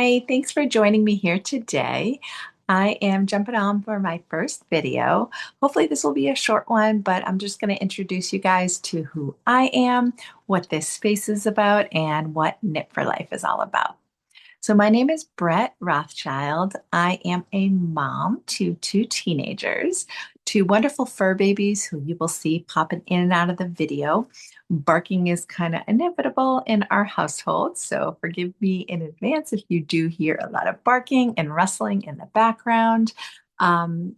Hi, thanks for joining me here today. I am jumping on for my first video. Hopefully, this will be a short one, but I'm just going to introduce you guys to who I am, what this space is about, and what Knit for Life is all about. So, my name is Brett Rothschild. I am a mom to two teenagers, two wonderful fur babies who you will see popping in and out of the video. Barking is kind of inevitable in our household, so forgive me in advance if you do hear a lot of barking and rustling in the background. Um,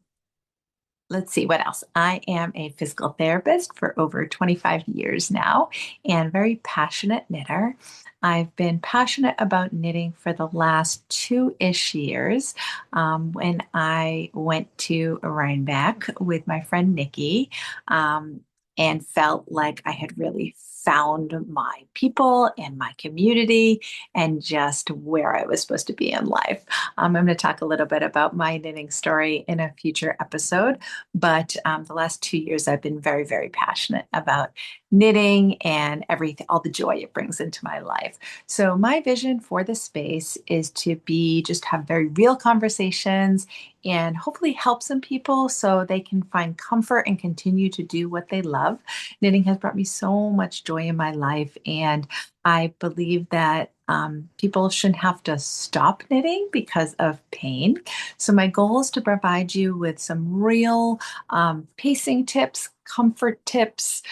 Let's see what else. I am a physical therapist for over 25 years now and very passionate knitter. I've been passionate about knitting for the last two-ish years when I went to Rhinebeck with my friend Nikki and felt like I had really found my people and my community and just where I was supposed to be in life. I'm going to talk a little bit about my knitting story in a future episode. But the last 2 years, I've been very, very passionate about knitting and everything, all the joy it brings into my life. So my vision for the space is to be just have very real conversations and hopefully help some people so they can find comfort and continue to do what they love. Knitting has brought me so much joy in my life, and I believe that people shouldn't have to stop knitting because of pain. So, my goal is to provide you with some real pacing tips, comfort tips,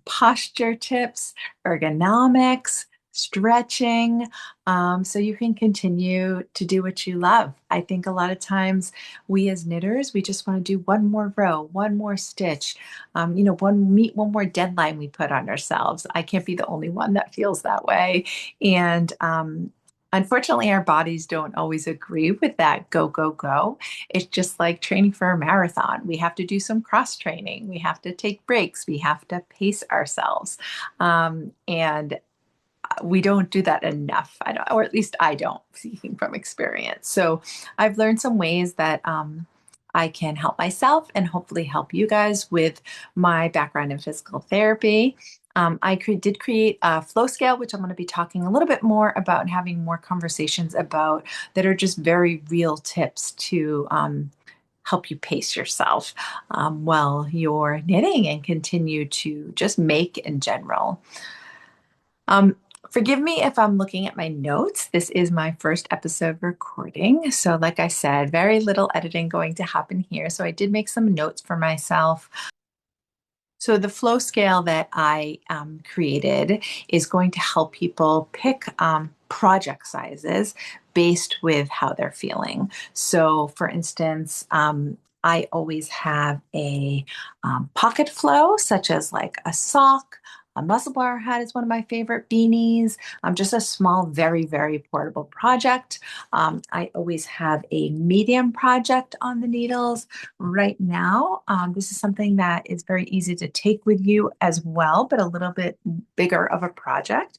posture tips, ergonomics, stretching, so you can continue to do what you love. I think a lot of times we as knitters, we just want to do one more row, one more stitch, one more deadline we put on ourselves. I can't be the only one that feels that way. And unfortunately, our bodies don't always agree with that go, go, go. It's just like training for a marathon. We have to do some cross training. We have to take breaks. We have to pace ourselves. And we don't do that enough. I don't, or at least I don't, speaking from experience. So I've learned some ways that I can help myself and hopefully help you guys with my background in physical therapy. Did create a flow scale, which I'm going to be talking a little bit more about and having more conversations about that are just very real tips to help you pace yourself while you're knitting and continue to just make in general. Um, Forgive me if I'm looking at my notes. This is my first episode recording. So, like I said, very little editing going to happen here. So, I did make some notes for myself. So, the flow scale that I created is going to help people pick project sizes based with how they're feeling. So, for instance, I always have a pocket flow, such as like a sock. A muzzle bar hat is one of my favorite beanies. Just a small, very, very portable project. I always have a medium project on the needles. Right now, this is something that is very easy to take with you as well, but a little bit bigger of a project.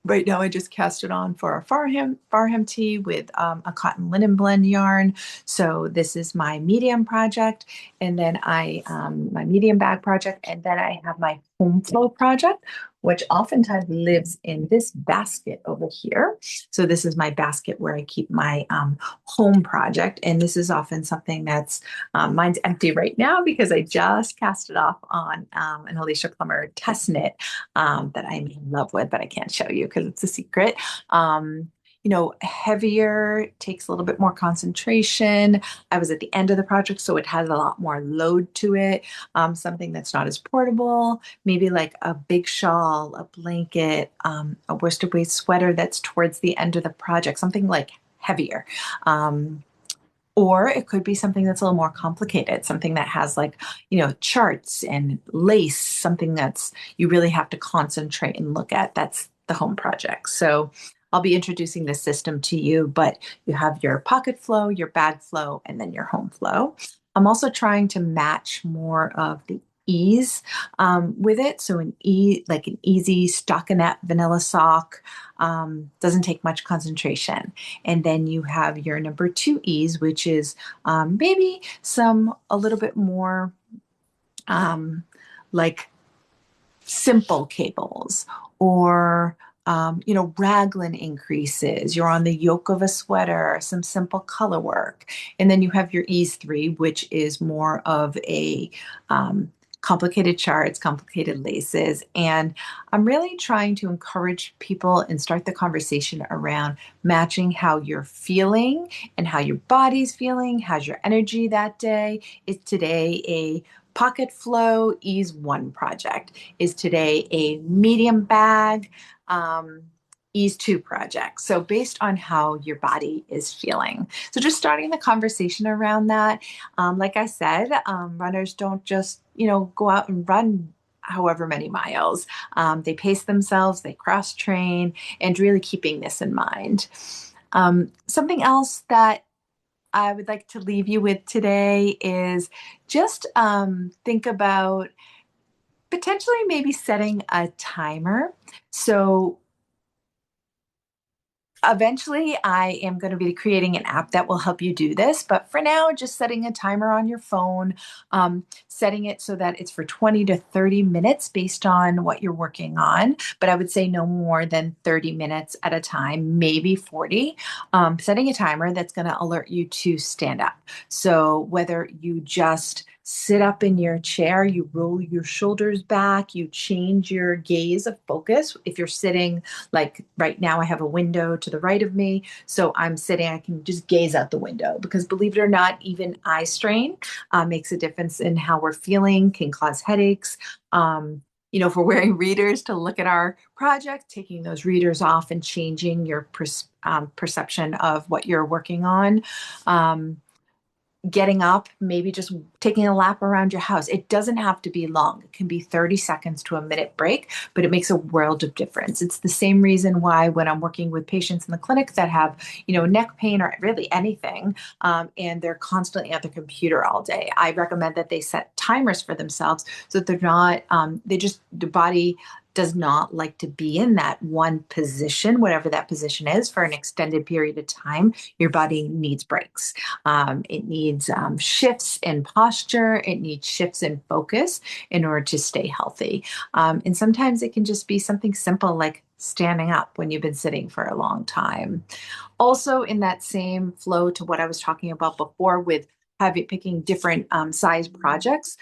Right now, I just cast it on for a Farham tee with a cotton linen blend yarn. So this is my medium project, and then my medium bag project, and then I have my home flow project, which oftentimes lives in this basket over here. So this is my basket where I keep my home project, and this is often something that's mine's empty right now because I just cast it off on an Alicia Plummer test knit that I'm in love with, but I can't show you because it's a secret. Heavier, takes a little bit more concentration. I was at the end of the project, so it has a lot more load to it. Something that's not as portable, maybe like a big shawl, a blanket, a worsted weight sweater that's towards the end of the project, something like heavier. Or it could be something that's a little more complicated, something that has like, charts and lace, something that's you really have to concentrate and look at. That's the home project. So I'll be introducing this system to you, but you have your pocket flow, your bag flow, and then your home flow. I'm also trying to match more of the ease with it. So like an easy stockinette vanilla sock, doesn't take much concentration. And then you have your number two ease, which is maybe a little bit more um, like simple cables or raglan increases. You're on the yoke of a sweater, some simple color work. And then you have your ease three, which is more of a complicated charts, complicated laces. And I'm really trying to encourage people and start the conversation around matching how you're feeling and how your body's feeling. How's your energy that day? Is today a pocket flow ease one project? Is today a medium bag? um, ease two projects. So based on how your body is feeling. So just starting the conversation around that. Like I said, runners don't just, go out and run however many miles. They pace themselves, they cross train, and really keeping this in mind. Something else that I would like to leave you with today is just think about potentially maybe setting a timer. So eventually, I am going to be creating an app that will help you do this. But for now, just setting a timer on your phone, setting it so that it's for 20 to 30 minutes based on what you're working on. But I would say no more than 30 minutes at a time, maybe 40. Setting a timer that's going to alert you to stand up. So whether you just sit up in your chair, you roll your shoulders back, you change your gaze of focus. If you're sitting, like right now, I have a window to the right of me. So I'm sitting, I can just gaze out the window because believe it or not, even eye strain makes a difference in how we're feeling, can cause headaches. If we're wearing readers to look at our project, taking those readers off and changing your perception of what you're working on. Getting up, maybe just taking a lap around your house. It doesn't have to be long. It can be 30 seconds to a minute break, but it makes a world of difference. It's the same reason why when I'm working with patients in the clinic that have, neck pain or really anything, and they're constantly at their computer all day, I recommend that they set timers for themselves so that they're not, the body does not like to be in that one position, whatever that position is, for an extended period of time. Your body needs breaks. It needs shifts in posture. It needs shifts in focus in order to stay healthy. And sometimes it can just be something simple like standing up when you've been sitting for a long time. Also, in that same flow to what I was talking about before with having picking different size projects,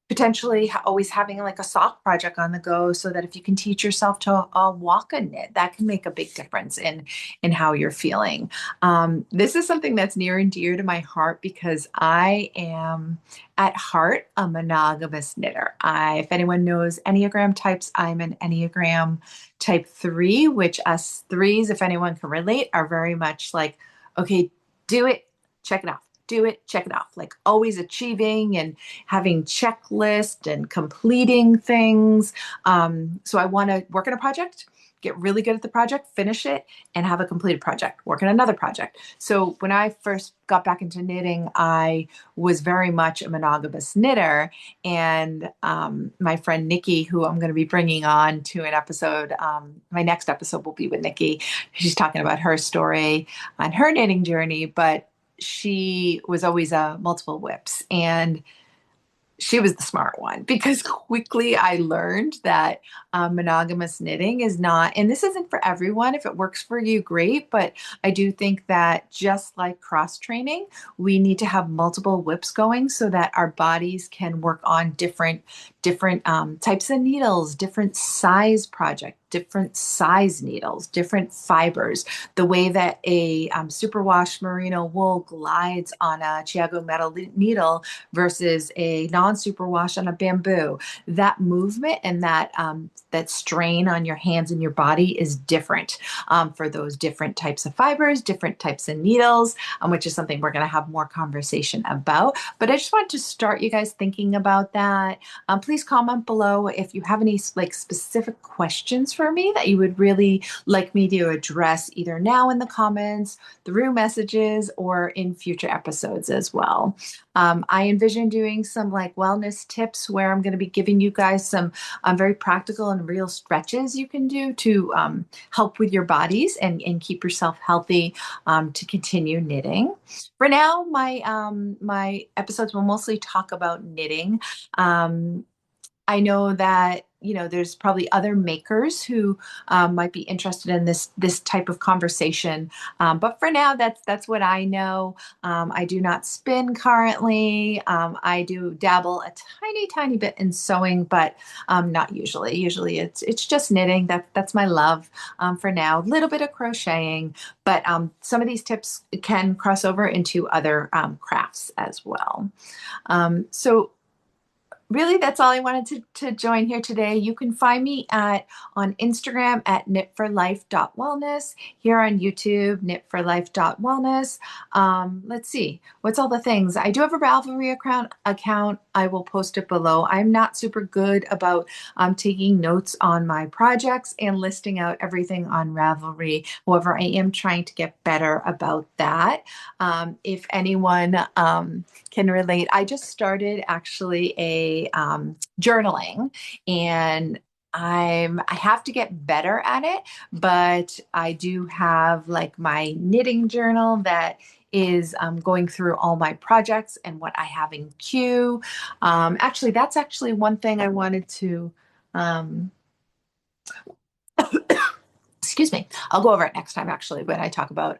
potentially always having like a sock project on the go so that if you can teach yourself to walk a knit, that can make a big difference in how you're feeling. This is something that's near and dear to my heart because I am at heart a monogamous knitter. If anyone knows Enneagram types, I'm an Enneagram type 3, which us threes, if anyone can relate, are very much like, okay, do it, check it off, do it, check it off, like always achieving and having checklists and completing things. So I want to work on a project, get really good at the project, finish it, and have a completed project, work on another project. So when I first got back into knitting, I was very much a monogamous knitter. And my friend Nikki, who I'm going to be bringing on to an episode, my next episode will be with Nikki. She's talking about her story on her knitting journey, but she was always a multiple whips. And she was the smart one because quickly I learned that monogamous knitting is not, and this isn't for everyone. If it works for you, great. But I do think that just like cross training, we need to have multiple whips going so that our bodies can work on different types of needles, different size project, different size needles, different fibers. The way that a superwash merino wool glides on a Chiago metal needle versus a non-superwash on a bamboo. That movement and that strain on your hands and your body is different for those different types of fibers, different types of needles, which is something we're going to have more conversation about. But I just want to start you guys thinking about that. Please comment below if you have any like specific questions for me that you would really like me to address either now in the comments, through messages, or in future episodes as well. I envision doing some like wellness tips where I'm going to be giving you guys some very practical and real stretches you can do to help with your bodies and keep yourself healthy to continue knitting. For now, my episodes will mostly talk about knitting. I know that there's probably other makers who might be interested in this type of conversation. But for now, that's what I know. I do not spin currently. I do dabble a tiny, tiny bit in sewing, but not usually. Usually, it's just knitting. That's my love for now. A little bit of crocheting, but some of these tips can cross over into other crafts as well. So really, that's all I wanted to join here today. You can find me on Instagram at knitforlife.wellness, here on YouTube, knitforlife.wellness. Let's see, what's all the things? I do have a Ravelry account. I will post it below. I'm not super good about taking notes on my projects and listing out everything on Ravelry. However, I am trying to get better about that. If anyone can relate, I just started actually a journaling, and I have to get better at it, but I do have like my knitting journal that is going through all my projects and what I have in queue. Actually, that's actually one thing I wanted to um, excuse me. I'll go over it next time actually when I talk about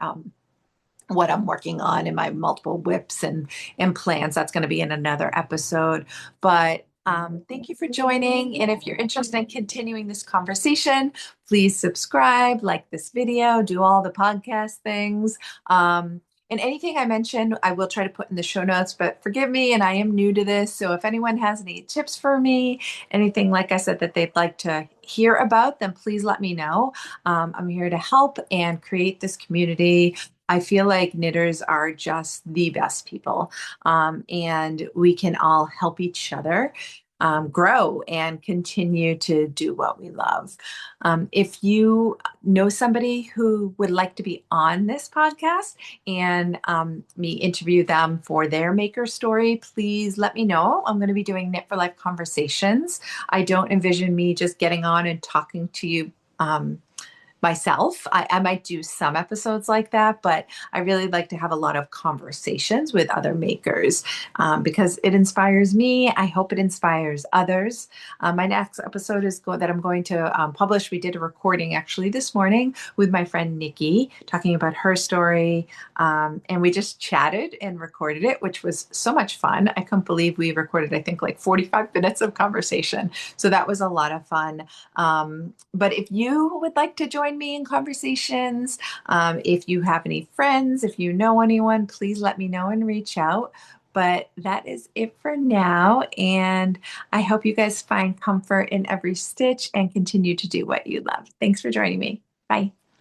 what I'm working on and my multiple whips and plans. That's going to be in another episode. But thank you for joining. And if you're interested in continuing this conversation, please subscribe, like this video, do all the podcast things. And anything I mentioned, I will try to put in the show notes, but forgive me, and I am new to this. So if anyone has any tips for me, anything, like I said, that they'd like to hear about, then please let me know. I'm here to help and create this community. I feel like knitters are just the best people, and we can all help each other grow and continue to do what we love. If you know somebody who would like to be on this podcast and me interview them for their maker story, please let me know. I'm going to be doing Knit for Life conversations. I don't envision me just getting on and talking to you myself. I might do some episodes like that, but I really like to have a lot of conversations with other makers because it inspires me. I hope it inspires others. My next episode that I'm going to publish. We did a recording actually this morning with my friend Nikki talking about her story. And we just chatted and recorded it, which was so much fun. I couldn't believe we recorded, I think, like 45 minutes of conversation. So that was a lot of fun. But if you would like to join me in conversations, if you have any friends, if you know anyone, please let me know and reach out. But that is it for now. And I hope you guys find comfort in every stitch and continue to do what you love. Thanks for joining me. Bye.